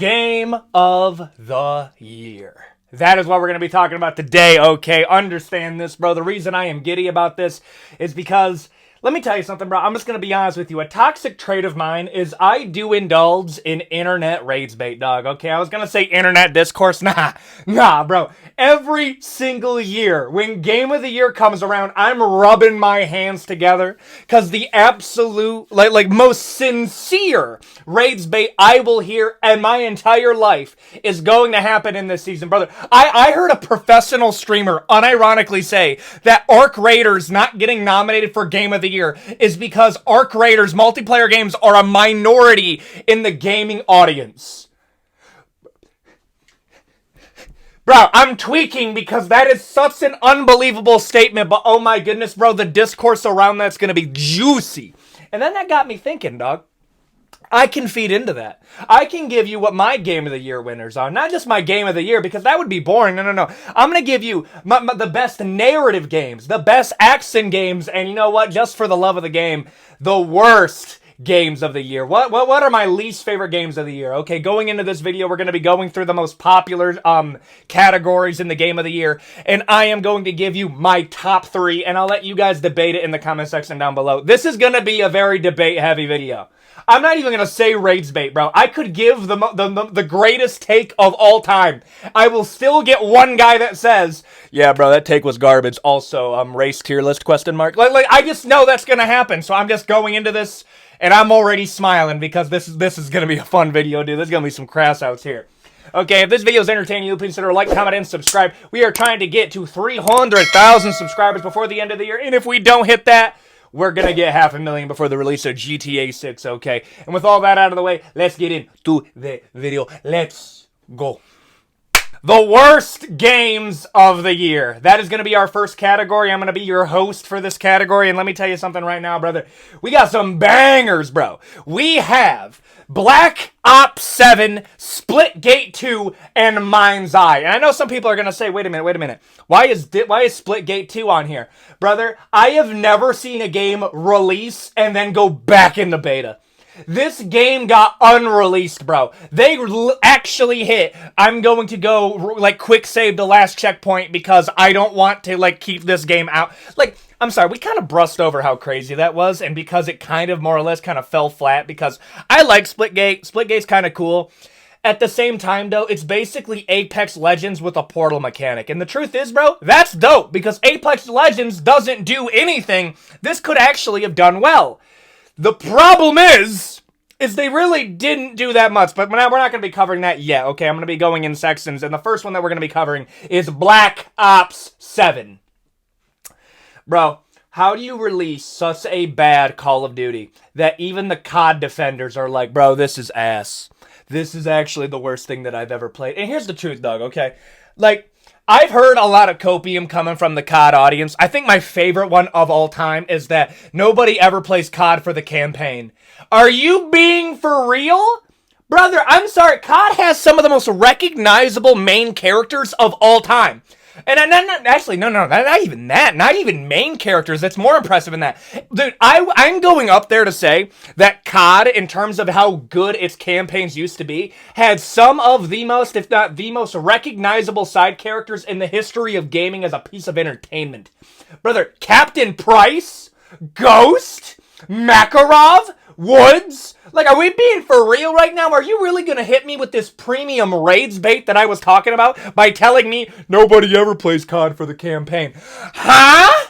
Game of the Year. That is what we're going to be talking about today, okay? Understand this, bro. The reason I am giddy about this is because, let me tell you something, bro. I'm just going to be honest with you. A toxic trait of mine is I do indulge in internet rage bait, dog, okay? I was going to say internet discourse. Nah, bro. Every single year, when Game of the Year comes around, I'm rubbing my hands together because the absolute, like most sincere rage bait I will hear in my entire life is going to happen in this season, brother. I heard a professional streamer unironically say that Arc Raiders not getting nominated for Game of the Year is because Arc Raiders multiplayer games are a minority in the gaming audience. Bro, I'm tweaking because that is such an unbelievable statement, but oh my goodness, bro, the discourse around that's going to be juicy. And then that got me thinking, dog. I can feed into that. I can give you what my Game of the Year winners are. Not just my Game of the Year, because that would be boring. No. I'm going to give you the best narrative games, the best action games, and you know what? Just for the love of the game, the worst games of the year. What are my least favorite games of the year? Okay, going into this video, we're going to be going through the most popular categories in the Game of the Year, and I am going to give you my top 3, and I'll let you guys debate it in the comment section down below. This is going to be a very debate-heavy video. I'm not even going to say rage bait, bro. I could give the greatest take of all time. I will still get one guy that says, yeah, bro, that take was garbage. Also, race tier list, question mark. Like, I just know that's going to happen, so I'm just going into this, and I'm already smiling because this is going to be a fun video, dude. There's going to be some crass outs here. Okay, if this video is entertaining you, please consider like, comment, and subscribe. We are trying to get to 300,000 subscribers before the end of the year, and if we don't hit that, we're going to get 500,000 before the release of GTA 6, okay? And with all that out of the way, let's get into the video. Let's go. The worst games of the year. That is going to be our first category. I'm going to be your host for this category. And let me tell you something right now, brother. We got some bangers, bro. We have Black Ops 7, Splitgate 2, and Mindseye. And I know some people are going to say, wait a minute. Why is Splitgate 2 on here? Brother, I have never seen a game release and then go back into beta. This game got unreleased, bro. They actually hit, I'm going to go, like, quick save the last checkpoint because I don't want to, like, keep this game out. Like, I'm sorry, we kind of brushed over how crazy that was, and because it kind of, more or less, kind of fell flat, because I like Splitgate. Splitgate's kind of cool. At the same time, though, it's basically Apex Legends with a portal mechanic. And the truth is, bro, that's dope, because Apex Legends doesn't do anything. This could actually have done well. The problem is they really didn't do that much, but we're not going to be covering that yet, okay? I'm going to be going in sections, and the first one that we're going to be covering is Black Ops 7. Bro, how do you release such a bad Call of Duty that even the COD defenders are like, bro, this is ass. This is actually the worst thing that I've ever played. And here's the truth, dog, okay? Like, I've heard a lot of copium coming from the COD audience. I think my favorite one of all time is that nobody ever plays COD for the campaign. Are you being for real? Brother, I'm sorry. COD has some of the most recognizable main characters of all time. And actually, no, not even that. Not even main characters. That's more impressive than that. Dude, I'm going up there to say that COD, in terms of how good its campaigns used to be, had some of the most, if not the most recognizable side characters in the history of gaming as a piece of entertainment. Brother, Captain Price, Ghost, Makarov, Woods. Like, are we being for real right now? Are you really going to hit me with this premium raids bait that I was talking about by telling me nobody ever plays COD for the campaign? Huh?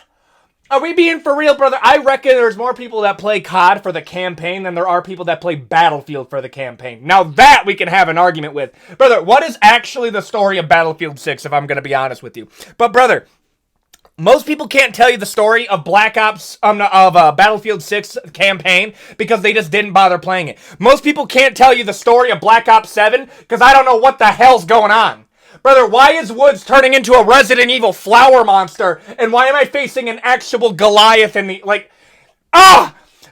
Are we being for real, brother? I reckon there's more people that play COD for the campaign than there are people that play Battlefield for the campaign. Now that we can have an argument with. Brother, what is actually the story of Battlefield 6, if I'm going to be honest with you? But, brother, most people can't tell you the story of Battlefield 6 campaign because they just didn't bother playing it. Most people can't tell you the story of Black Ops 7 because I don't know what the hell's going on. Brother, why is Woods turning into a Resident Evil flower monster? And why am I facing an actual Goliath in the, like,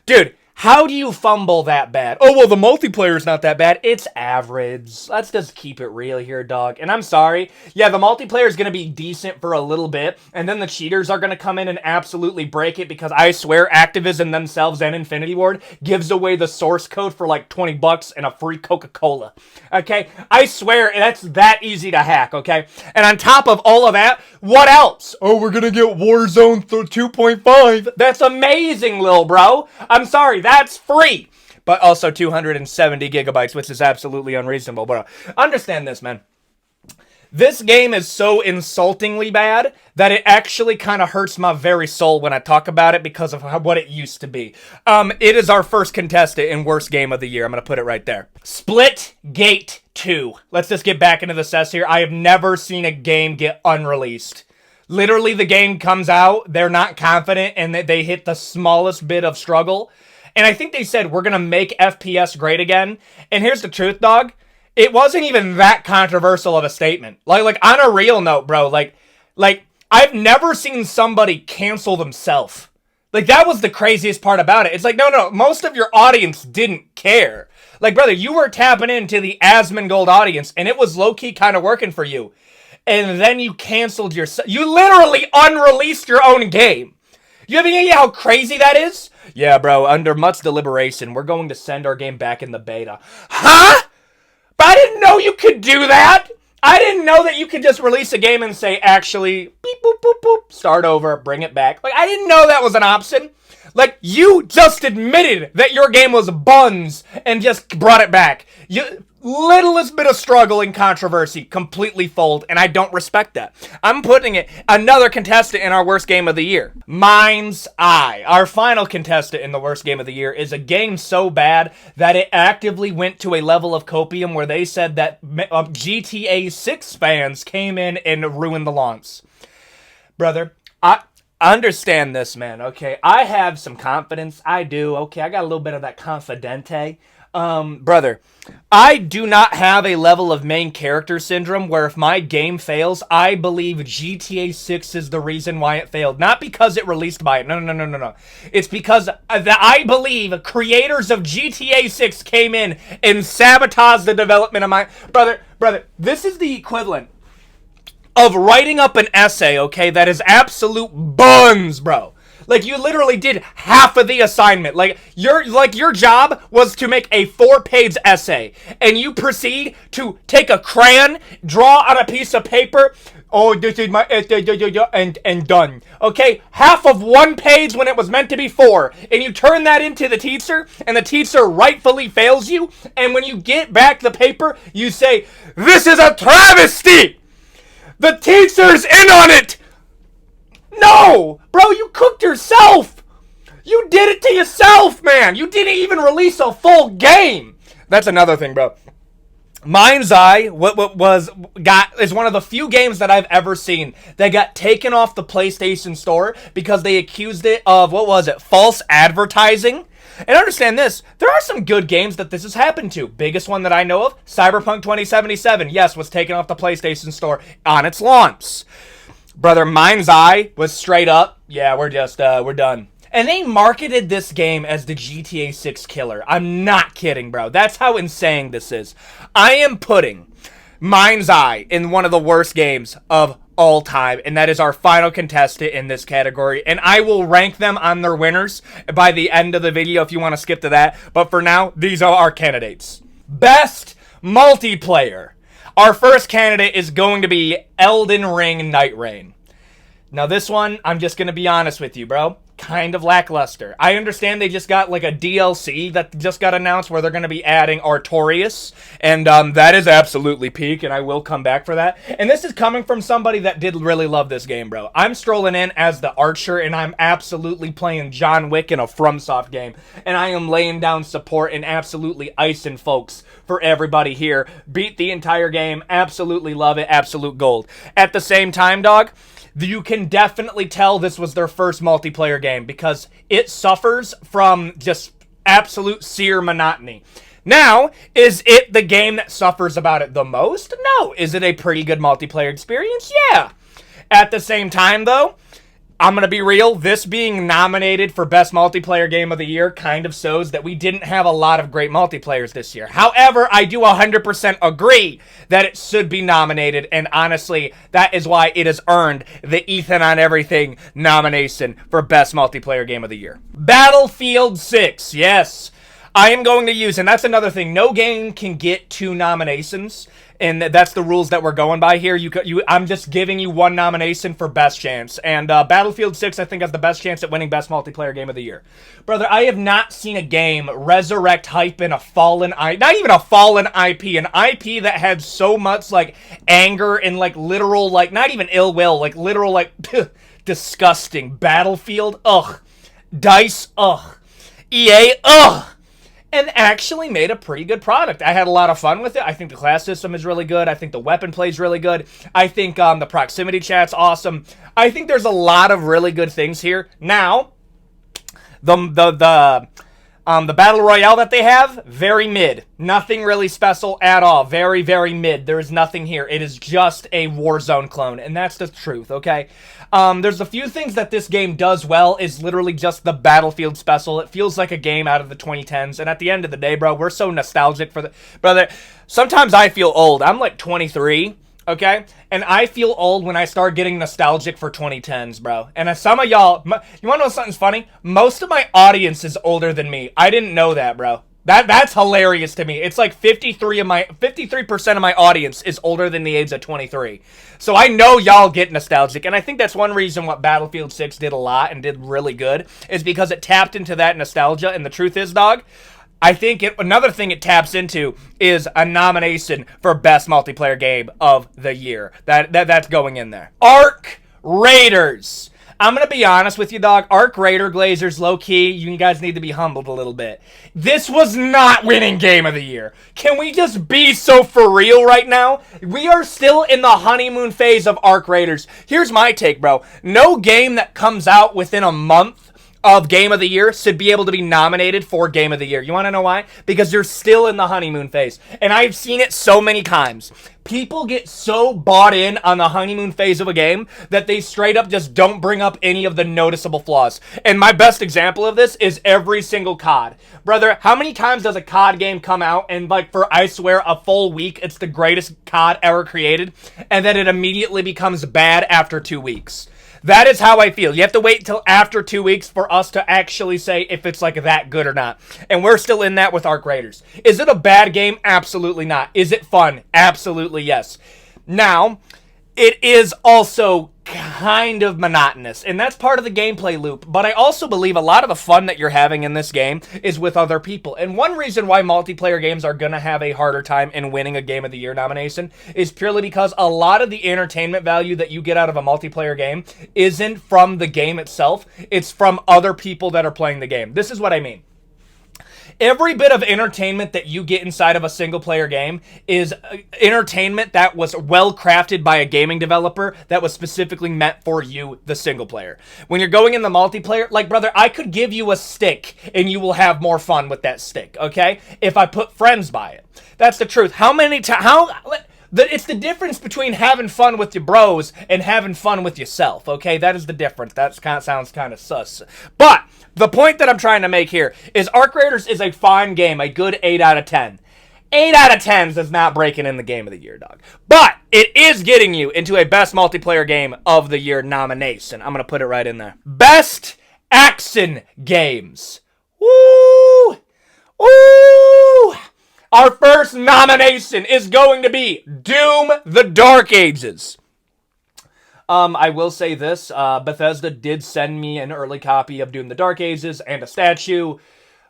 dude, How do you fumble that bad? Oh, well, the multiplayer's not that bad. It's average. Let's just keep it real here, dog. And I'm sorry. Yeah, the multiplayer's going to be decent for a little bit, and then the cheaters are going to come in and absolutely break it, because I swear Activision themselves and Infinity Ward gives away the source code for like $20 and a free Coca-Cola. Okay? I swear that's that easy to hack, okay? And on top of all of that, what else? Oh, we're going to get Warzone 2.5. That's amazing, lil bro. I'm sorry. That's free, but also 270 gigabytes, which is absolutely unreasonable. But understand this, man. This game is so insultingly bad that it actually kind of hurts my very soul when I talk about it, because of what it used to be. It is our first contestant in worst game of the year. I'm going to put it right there. Splitgate 2. Let's just get back into the cess here. I have never seen a game get unreleased. Literally, the game comes out, they're not confident, and they hit the smallest bit of struggle. And I think they said, we're going to make FPS great again. And here's the truth, dog. It wasn't even that controversial of a statement. Like on a real note, bro, like I've never seen somebody cancel themselves. Like, that was the craziest part about it. It's like, no, most of your audience didn't care. Like, brother, you were tapping into the Asmongold audience, and it was low-key kind of working for you. And then you canceled yourself. You literally unreleased your own game. You have any idea how crazy that is? Yeah, bro, under much deliberation, we're going to send our game back in the beta. Huh? But I didn't know you could do that! I didn't know that you could just release a game and say, actually, beep, boop, boop, boop, start over, bring it back. Like, I didn't know that was an option. Like, you just admitted that your game was buns and just brought it back. Littlest bit of struggle and controversy, completely fold, and I don't respect that. I'm putting it another contestant in our worst game of the year. Mindseye. Our final contestant in the worst game of the year is a game so bad that it actively went to a level of copium where they said that GTA 6 fans came in and ruined the launch. Brother, I understand this, man, okay? I have some confidence. I do, okay? I got a little bit of that confidente. Brother, I do not have a level of main character syndrome where if my game fails, I believe GTA 6 is the reason why it failed. Not because it released by it. No. It's because I believe creators of GTA 6 came in and sabotaged the development of my... Brother, this is the equivalent of writing up an essay, okay, that is absolute buns, bro. Like, you literally did half of the assignment. Like, your job was to make a 4-page essay, and you proceed to take a crayon, draw on a piece of paper, oh, this is my essay, and done. Okay, half of 1 page when it was meant to be 4, and you turn that into the teacher, and the teacher rightfully fails you, and when you get back the paper, you say, this is a travesty! The teacher's in on it! No! Bro, you cooked yourself! You did it to yourself, man! You didn't even release a full game! That's another thing, bro. Mindseye is one of the few games that I've ever seen that got taken off the PlayStation Store because they accused it of, false advertising. And understand this, there are some good games that this has happened to. Biggest one that I know of, Cyberpunk 2077, yes, was taken off the PlayStation Store on its launch. Brother, Mindseye was straight up, yeah, we're done. And they marketed this game as the GTA 6 killer. I'm not kidding, bro. That's how insane this is. I am putting Mindseye in one of the worst games of all time, and that is our final contestant in this category. And I will rank them on their winners by the end of the video if you want to skip to that. But for now, these are our candidates. Best multiplayer. Our first candidate is going to be Elden Ring Nightreign. Now this one, I'm just going to be honest with you, bro. Kind of lackluster. I understand they just got like a DLC that just got announced where they're going to be adding Artorias, and that is absolutely peak, and I will come back for that. And this is coming from somebody that did really love this game, bro. I'm strolling in as the Archer, and I'm absolutely playing John Wick in a FromSoft game, and I am laying down support and absolutely icing folks for everybody here. Beat the entire game, absolutely love it, absolute gold. At the same time, dog, you can definitely tell this was their first multiplayer game because it suffers from just absolute sear monotony. Now, is it the game that suffers about it the most? No. Is it a pretty good multiplayer experience? Yeah. At the same time, though, I'm going to be real. This being nominated for Best Multiplayer Game of the Year kind of shows that we didn't have a lot of great multiplayers this year. However, I do 100% agree that it should be nominated, and honestly, that is why it has earned the EthanOnEverything nomination for Best Multiplayer Game of the Year. Battlefield 6, yes. I am going to use, and that's another thing, no game can get 2 nominations, and that's the rules that we're going by here. I'm just giving you 1 nomination for best chance, and Battlefield 6, I think, has the best chance at winning Best Multiplayer Game of the Year. Brother, I have not seen a game resurrect hype in a fallen IP, not even a fallen IP, an IP that had so much, like, anger and, like, literal, like, not even ill will, like, literal, like, disgusting. Battlefield, ugh. DICE, ugh. EA, ugh. And actually made a pretty good product. I had a lot of fun with it. I think the class system is really good. I think the weapon play is really good. I think the proximity chat's awesome. I think there's a lot of really good things here. Now, the battle royale that they have, very mid. Nothing really special at all. Very, very mid. There is nothing here. It is just a Warzone clone, and that's the truth, okay? There's a few things that this game does well, is literally just the Battlefield special. It feels like a game out of the 2010s, and at the end of the day, bro, we're so nostalgic for the... Brother, sometimes I feel old. I'm like 23, okay? And I feel old when I start getting nostalgic for 2010s, bro. And some of y'all... You wanna know something's funny? Most of my audience is older than me. I didn't know that, bro. That's hilarious to me. It's like 53% of my audience is older than the age of 23. So I know y'all get nostalgic, and I think that's one reason what Battlefield 6 did a lot and did really good is because it tapped into that nostalgia. And the truth is, dog, I think another thing it taps into is a nomination for Best Multiplayer Game of the Year. That's going in there. Arc Raiders. I'm going to be honest with you, dog. Arc Raider Glazers, low-key, you guys need to be humbled a little bit. This was not winning Game of the Year. Can we just be so for real right now? We are still in the honeymoon phase of Arc Raiders. Here's my take, bro. No game that comes out within a month of Game of the Year should be able to be nominated for Game of the Year. You want to know why? Because you're still in the honeymoon phase. And I've seen it so many times. People get so bought in on the honeymoon phase of a game that they straight up just don't bring up any of the noticeable flaws. And my best example of this is every single COD. Brother, how many times does a COD game come out and, like, for, I swear, a full week, it's the greatest COD ever created, and then it immediately becomes bad after 2 weeks? That is how I feel. You have to wait till after 2 weeks for us to actually say if it's like that good or not. And we're still in that with Arc Raiders. Is it a bad game? Absolutely not. Is it fun? Absolutely yes. Now, it is also kind of monotonous, and that's part of the gameplay loop. But I also believe a lot of the fun that you're having in this game is with other people. And one reason why multiplayer games are going to have a harder time in winning a Game of the Year nomination is purely because a lot of the entertainment value that you get out of a multiplayer game isn't from the game itself. It's from other people that are playing the game. This is what I mean. Every bit of entertainment that you get inside of a single-player game is entertainment that was well-crafted by a gaming developer that was specifically meant for you, the single-player. When you're going in the multiplayer, like, brother, I could give you a stick, and you will have more fun with that stick, okay? If I put friends by it. That's the truth. It's the difference between having fun with your bros and having fun with yourself, okay? That is the difference. That sounds kind of sus. But the point that I'm trying to make here is Arc Raiders is a fine game, a good 8 out of 10. 8 out of 10 is not breaking in the Game of the Year, dog. But it is getting you into a Best Multiplayer Game of the Year nomination. I'm going to put it right in there. Best Action Games. Woo! Woo! Our first nomination is going to be Doom: The Dark Ages. I will say this, Bethesda did send me an early copy of Doom: The Dark Ages and a statue,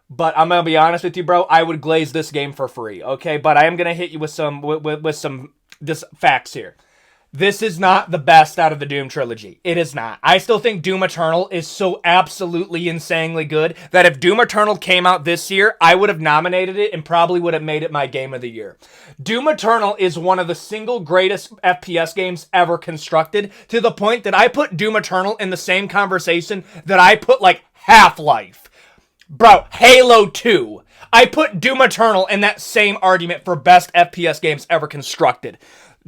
but I'm going to be honest with you, bro, I would glaze this game for free, okay? But I am going to hit you with some just facts here. This is not the best out of the Doom trilogy. It is not. I still think Doom Eternal is so absolutely insanely good that if Doom Eternal came out this year, I would have nominated it and probably would have made it my Game of the Year. Doom Eternal is one of the single greatest FPS games ever constructed, to the point that I put Doom Eternal in the same conversation that I put, like, Half-Life. Bro, Halo 2. I put Doom Eternal in that same argument for best FPS games ever constructed.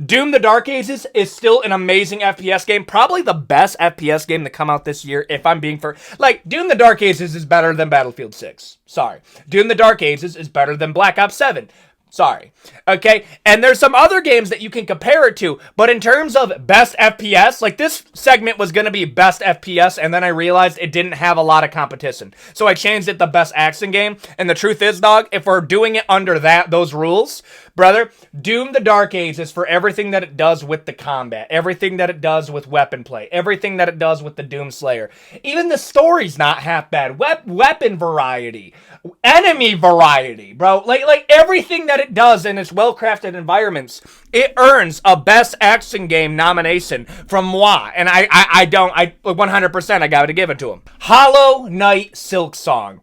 Doom the Dark Ages is still an amazing FPS game. Probably the best FPS game to come out this year, if I'm being fair. Like, Doom the Dark Ages is better than Battlefield 6. Sorry. Doom the Dark Ages is better than Black Ops 7. Sorry. Okay? And there's some other games that you can compare it to, but in terms of best FPS, like this segment was going to be best FPS, and then I realized it didn't have a lot of competition. So I changed it to best action game, and the truth is, dog, if we're doing it under those rules, brother, Doom the Dark Ages for everything that it does with the combat, everything that it does with weapon play, everything that it does with the Doom Slayer. Even the story's not half bad. Weapon variety, enemy variety, bro. Like everything that it does in its well-crafted environments, it earns a best action game nomination from moi. And I 100% I gotta give it to him. Hollow Knight Silksong.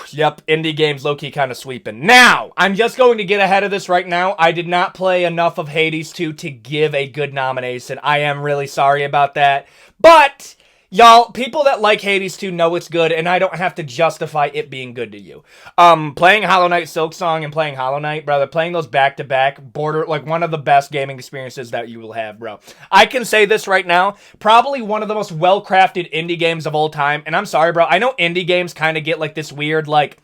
Yep, indie games low-key kind of sweeping. Now, I'm just going to get ahead of this right now. I did not play enough of Hades 2 to give a good nomination. I am really sorry about that. But, y'all, people that like Hades 2 know it's good, and I don't have to justify it being good to you. Playing Hollow Knight Silksong and playing Hollow Knight, brother, playing those back-to-back, like one of the best gaming experiences that you will have, bro. I can say this right now, probably one of the most well-crafted indie games of all time, and I'm sorry, bro, I know indie games kind of get like this weird, like,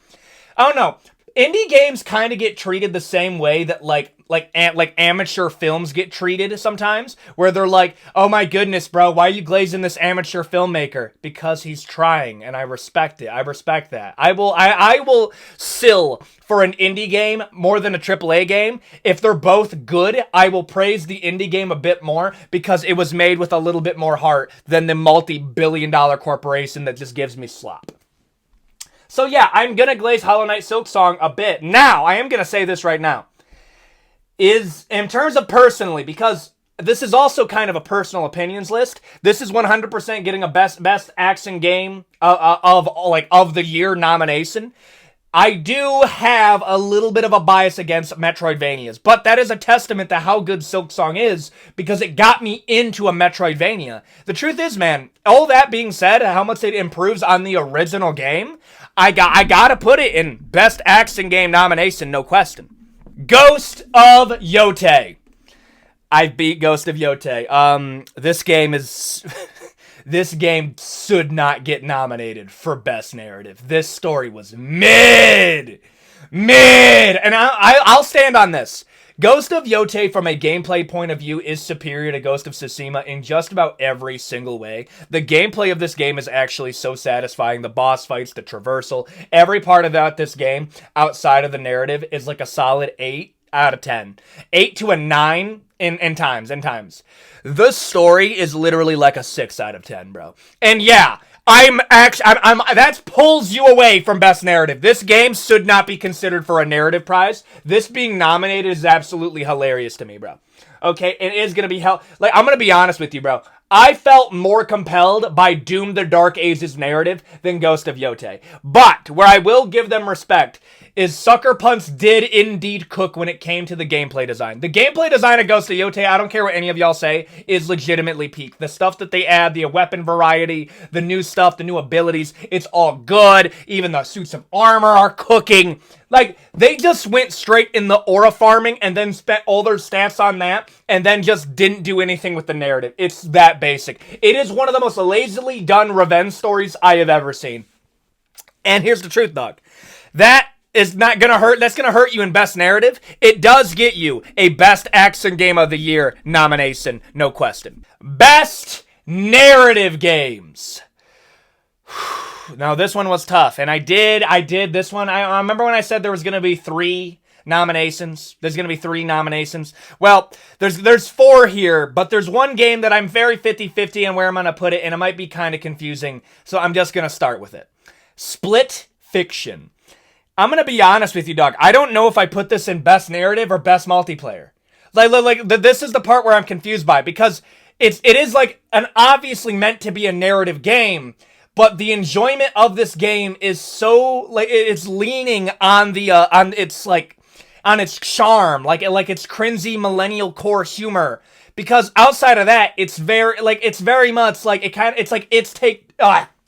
I don't know, indie games kind of get treated the same way that like amateur films get treated sometimes, where they're like, oh my goodness, bro, why are you glazing this amateur filmmaker? Because he's trying, and I respect it. I respect that. I will sill for an indie game more than a AAA game. If they're both good, I will praise the indie game a bit more because it was made with a little bit more heart than the multi-billion-dollar corporation that just gives me slop. So yeah, I'm gonna glaze Hollow Knight Silksong a bit. Now, I am gonna say this right now. Is, in terms of personally, because this is also kind of a personal opinions list, this is 100% getting a best action game of the year nomination. I do have a little bit of a bias against Metroidvanias, but that is a testament to how good Silksong is, because it got me into a Metroidvania. The truth is, man, all that being said, how much it improves on the original game, I gotta put it in best action game nomination, no question. Ghost of Yotei. I beat Ghost of Yotei. This game is... This game should not get nominated for best narrative. This story was mid. And I'll stand on this. Ghost of Yotei, from a gameplay point of view, is superior to Ghost of Tsushima in just about every single way. The gameplay of this game is actually so satisfying. The boss fights, the traversal, every part about this game, outside of the narrative, is like a solid 8 out of 10. 8 to a 9 in times. The story is literally like a 6 out of 10, bro. And yeah, that pulls you away from best narrative. This game should not be considered for a narrative prize. This being nominated is absolutely hilarious to me, bro. Okay, it is gonna be like, I'm gonna be honest with you, bro. I felt more compelled by Doom the Dark Ages narrative than Ghost of Yotei. But where I will give them respect is Sucker Punch did indeed cook when it came to the gameplay design. The gameplay design of Ghost of Yotei, I don't care what any of y'all say, is legitimately peak. The stuff that they add, the weapon variety, the new stuff, the new abilities, it's all good. Even the suits of armor are cooking. Like, they just went straight in the aura farming and then spent all their stats on that and then just didn't do anything with the narrative. It's that basic. It is one of the most lazily done revenge stories I have ever seen. And here's the truth, dog. That is not gonna hurt. That's gonna hurt you in best narrative. It does get you a best action game of the year nomination, no question. Best narrative games. Now, this one was tough, and I did this one. I remember when I said there was going to be 3 nominations. There's going to be 3 nominations. Well, there's 4 here, but there's one game that I'm very 50-50 on where I'm going to put it, and it might be kind of confusing, so I'm just going to start with it. Split Fiction. I'm going to be honest with you, dog. I don't know if I put this in best narrative or best multiplayer. Like this is the part where I'm confused by, because it is like an obviously meant to be a narrative game, but the enjoyment of this game is so, like, it's leaning on the on its charm, like its cringy millennial core humor. Because outside of that, it's very much like it's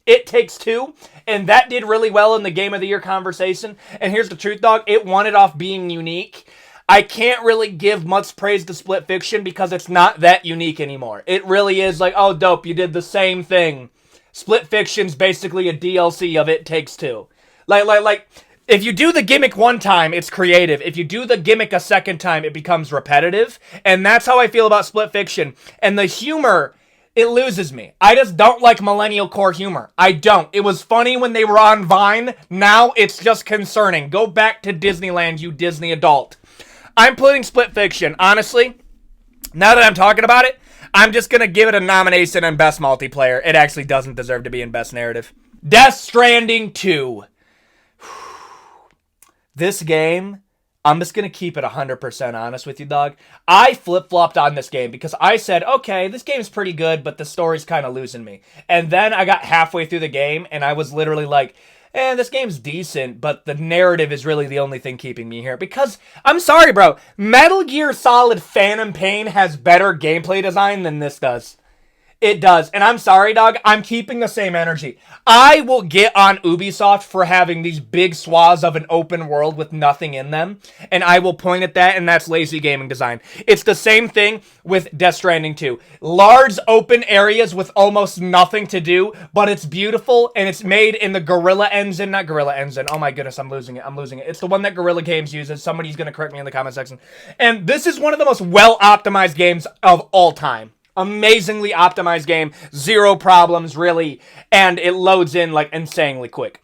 It Takes Two, and that did really well in the Game of the Year conversation. And here's the truth, dog. It won it off being unique. I can't really give much praise to Split Fiction because it's not that unique anymore. It really is like, oh, dope, you did the same thing. Split Fiction's basically a DLC of It Takes Two. Like, if you do the gimmick one time, it's creative. If you do the gimmick a second time, it becomes repetitive. And that's how I feel about Split Fiction. And the humor, it loses me. I just don't like millennial core humor. I don't. It was funny when they were on Vine. Now it's just concerning. Go back to Disneyland, you Disney adult. I'm putting Split Fiction. Honestly, now that I'm talking about it, I'm just going to give it a nomination in Best Multiplayer. It actually doesn't deserve to be in Best Narrative. Death Stranding 2. This game, I'm just going to keep it 100% honest with you, dog. I flip-flopped on this game because I said, okay, this game's pretty good, but the story's kind of losing me. And then I got halfway through the game, and I was literally like, this game's decent, but the narrative is really the only thing keeping me here. Because, I'm sorry, bro, Metal Gear Solid Phantom Pain has better gameplay design than this does. It does. And I'm sorry, dog. I'm keeping the same energy. I will get on Ubisoft for having these big swaths of an open world with nothing in them. And I will point at that, and that's lazy gaming design. It's the same thing with Death Stranding 2. Large open areas with almost nothing to do, but it's beautiful, and it's made in the Guerrilla Engine. Not Guerrilla Engine. Oh my goodness, I'm losing it. It's the one that Guerrilla Games uses. Somebody's going to correct me in the comment section. And this is one of the most well-optimized games of all time. Amazingly optimized game, zero problems really, and it loads in like insanely quick.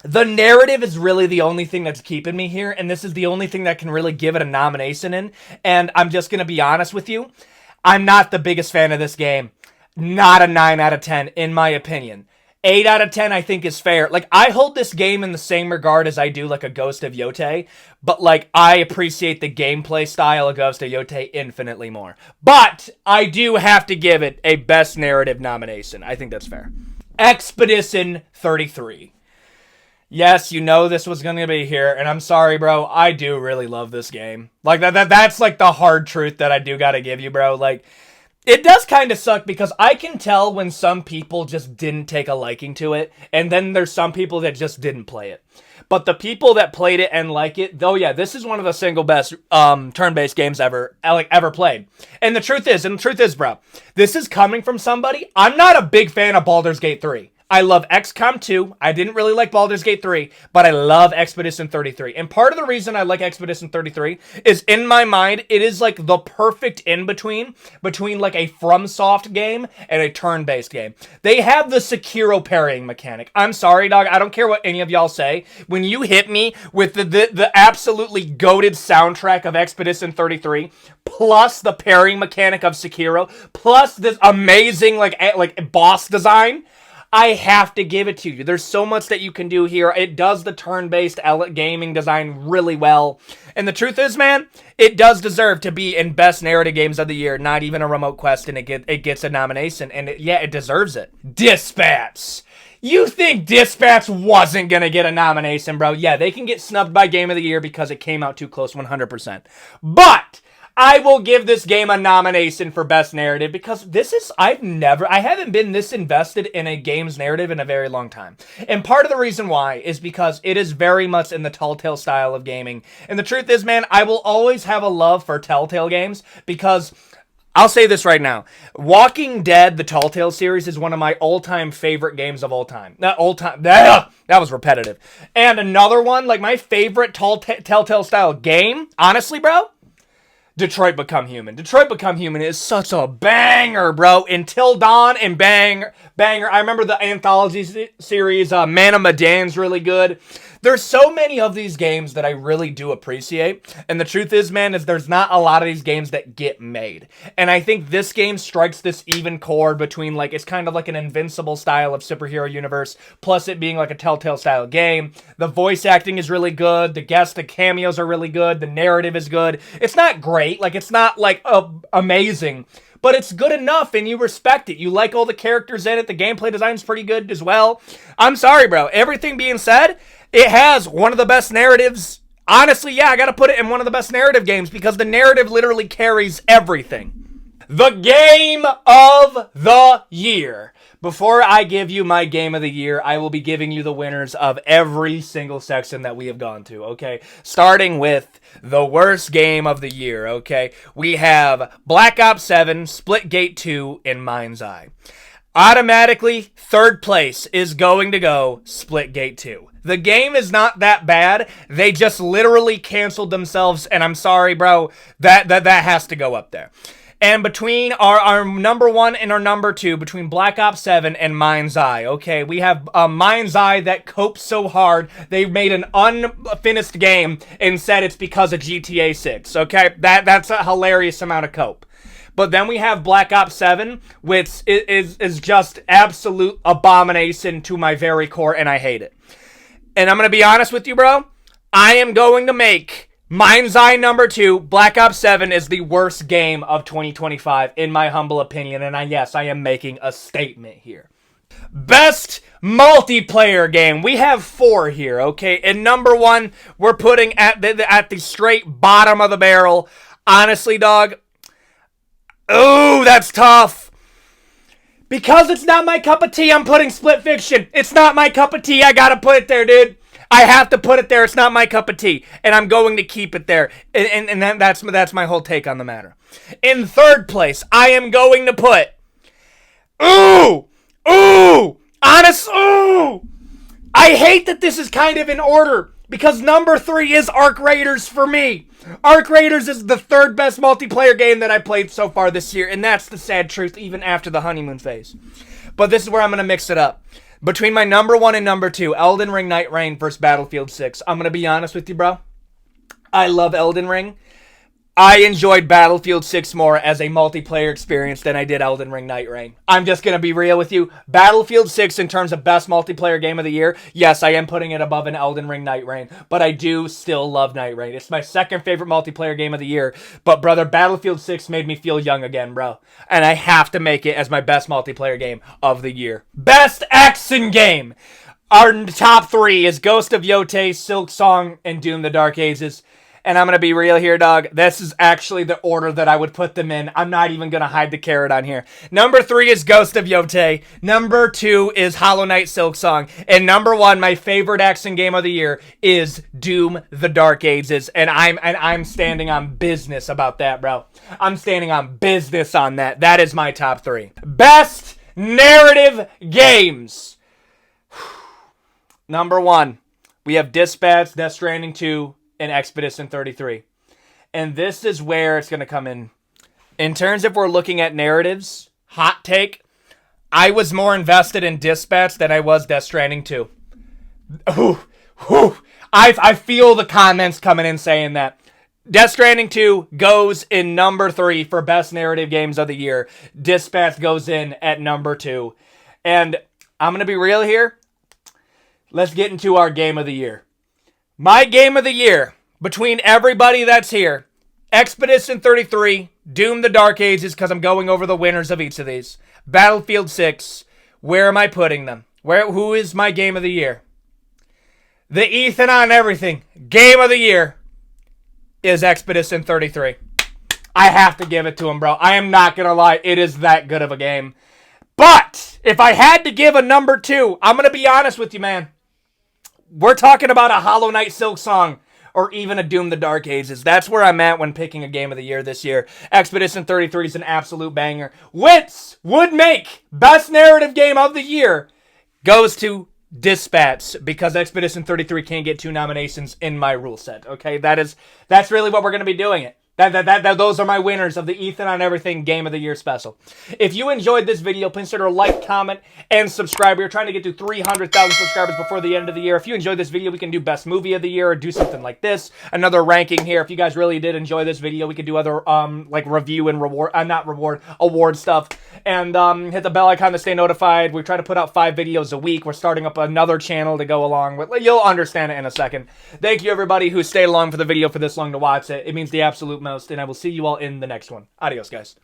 The narrative is really the only thing that's keeping me here, and this is the only thing that can really give it a nomination in, and I'm just going to be honest with you, I'm not the biggest fan of this game. Not a 9 out of 10, in my opinion. 8 out of 10 I think is fair. Like, I hold this game in the same regard as I do like a Ghost of Yotei, but like, I appreciate the gameplay style of Ghost of Yotei infinitely more. But I do have to give it a Best Narrative nomination. I think that's fair. Expedition 33. Yes, you know this was going to be here, and I'm sorry, bro. I do really love this game. Like, that's like the hard truth that I do got to give you, bro. Like, it does kind of suck because I can tell when some people just didn't take a liking to it, and then there's some people that just didn't play it. But the people that played it and like it, though, yeah, this is one of the single best turn-based games ever played. And the truth is, bro, this is coming from somebody. I'm not a big fan of Baldur's Gate 3. I love XCOM 2. I didn't really like Baldur's Gate 3, but I love Expedition 33. And part of the reason I like Expedition 33 is, in my mind, it is like the perfect in-between between like a FromSoft game and a turn-based game. They have the Sekiro parrying mechanic. I'm sorry, dog. I don't care what any of y'all say. When you hit me with the absolutely goated soundtrack of Expedition 33, plus the parrying mechanic of Sekiro, plus this amazing like boss design, I have to give it to you. There's so much that you can do here. It does the turn-based gaming design really well. And the truth is, man, it does deserve to be in Best Narrative Games of the Year, not even a remote question. It gets a nomination, and it deserves it. Dispatch. You think Dispatch wasn't going to get a nomination, bro? Yeah, they can get snubbed by Game of the Year because it came out too close 100%. But I will give this game a nomination for Best Narrative because I haven't been this invested in a game's narrative in a very long time. And part of the reason why is because it is very much in the Telltale style of gaming. And the truth is, man, I will always have a love for Telltale games because I'll say this right now. Walking Dead, the Telltale series, is one of my all-time favorite games of all time. Not all-time. That was repetitive. And another one, like my favorite Telltale style game, honestly, bro, Detroit Become Human. Detroit Become Human is such a banger, bro. Until Dawn and banger. I remember the anthology series, Man of Medan's really good. There's so many of these games that I really do appreciate. And the truth is, man, is there's not a lot of these games that get made. And I think this game strikes this even chord between, like, it's kind of like an Invincible style of superhero universe, plus it being like a Telltale style game. The voice acting is really good. The cameos are really good. The narrative is good. It's not great. Like, it's not, like, amazing. But it's good enough, and you respect it. You like all the characters in it. The gameplay design's pretty good as well. I'm sorry, bro. Everything being said, it has one of the best narratives. Honestly, yeah, I gotta put it in one of the best narrative games because the narrative literally carries everything. The Game of the Year. Before I give you my game of the year, I will be giving you the winners of every single section that we have gone to, okay? Starting with the worst game of the year, okay? We have Black Ops 7, Splitgate 2, and Mindseye. Automatically, third place is going to go Splitgate 2. The game is not that bad. They just literally canceled themselves, and I'm sorry, bro. That has to go up there. And between our number one and our number two, between Black Ops 7 and Mindseye, okay, we have Mindseye that copes so hard, they made an unfinished game and said it's because of GTA 6, okay? That's a hilarious amount of cope. But then we have Black Ops 7, which is just absolute abomination to my very core, and I hate it. And I'm going to be honest with you, bro. I am going to make Mindseye number 2, Black Ops 7 is the worst game of 2025, in my humble opinion. And yes, I am making a statement here. Best multiplayer game. We have 4 here, okay? And number 1, we're putting at the straight bottom of the barrel. Honestly, dog. Ooh, that's tough. Because it's not my cup of tea, I'm putting Split Fiction. It's not my cup of tea. I gotta put it there, dude. I have to put it there. It's not my cup of tea. And I'm going to keep it there. And that's my whole take on the matter. In third place, I am going to put... Ooh! Honest... Ooh! I hate that this is kind of in order. Because number 3 is Arc Raiders for me. Arc Raiders is the third best multiplayer game that I played so far this year. And that's the sad truth, even after the honeymoon phase. But this is where I'm going to mix it up. Between my number 1 and number 2, Elden Ring Nightreign versus Battlefield 6. I'm going to be honest with you, bro. I love Elden Ring. I enjoyed Battlefield 6 more as a multiplayer experience than I did Elden Ring Nightreign. I'm just going to be real with you. Battlefield 6 in terms of best multiplayer game of the year, yes, I am putting it above an Elden Ring Nightreign, but I do still love Nightreign. It's my second favorite multiplayer game of the year, but brother, Battlefield 6 made me feel young again, bro. And I have to make it as my best multiplayer game of the year. Best action game! Our top 3 is Ghost of Yotei, Silksong, and Doom the Dark Ages. And I'm going to be real here, dog. This is actually the order that I would put them in. I'm not even going to hide the carrot on here. Number 3 is Ghost of Yotei. Number 2 is Hollow Knight Silksong. And number 1, my favorite action game of the year, is Doom the Dark Ages. And I'm standing on business about that, bro. I'm standing on business on that. That is my top 3. Best narrative games. Number 1, we have Dispatch, Death Stranding 2, and Expedition 33. And this is where it's going to come in. In terms of we're looking at narratives, hot take, I was more invested in Dispatch than I was Death Stranding 2. I feel the comments coming in saying that. Death Stranding 2 goes in number 3 for best narrative games of the year. Dispatch goes in at number 2. And I'm going to be real here. Let's get into our game of the year. My game of the year, between everybody that's here, Expedition 33, Doom the Dark Ages, because I'm going over the winners of each of these. Battlefield 6, where am I putting them? Who is my game of the year? The EthanOnEverything game of the year is Expedition 33. I have to give it to him, bro. I am not going to lie. It is that good of a game. But if I had to give a number 2, I'm going to be honest with you, man. We're talking about a Hollow Knight Silksong or even a Doom the Dark Ages. That's where I'm at when picking a game of the year this year. Expedition 33 is an absolute banger. Which would make best narrative game of the year goes to Dispatch, because Expedition 33 can't get 2 nominations in my rule set. Okay, that's really what we're going to be doing it. Those are my winners of the EthanOnEverything Game of the Year special. If you enjoyed this video, please consider a like, comment, and subscribe. We're trying to get to 300,000 subscribers before the end of the year. If you enjoyed this video, we can do Best Movie of the Year or do something like this. Another ranking here. If you guys really did enjoy this video, we could do other like review and award stuff. And hit the bell icon to stay notified. We try to put out 5 videos a week. We're starting up another channel to go along with. You'll understand it in a second. Thank you, everybody who stayed along for the video for this long to watch it. It means the absolute most, and I will see you all in the next one. Adios, guys.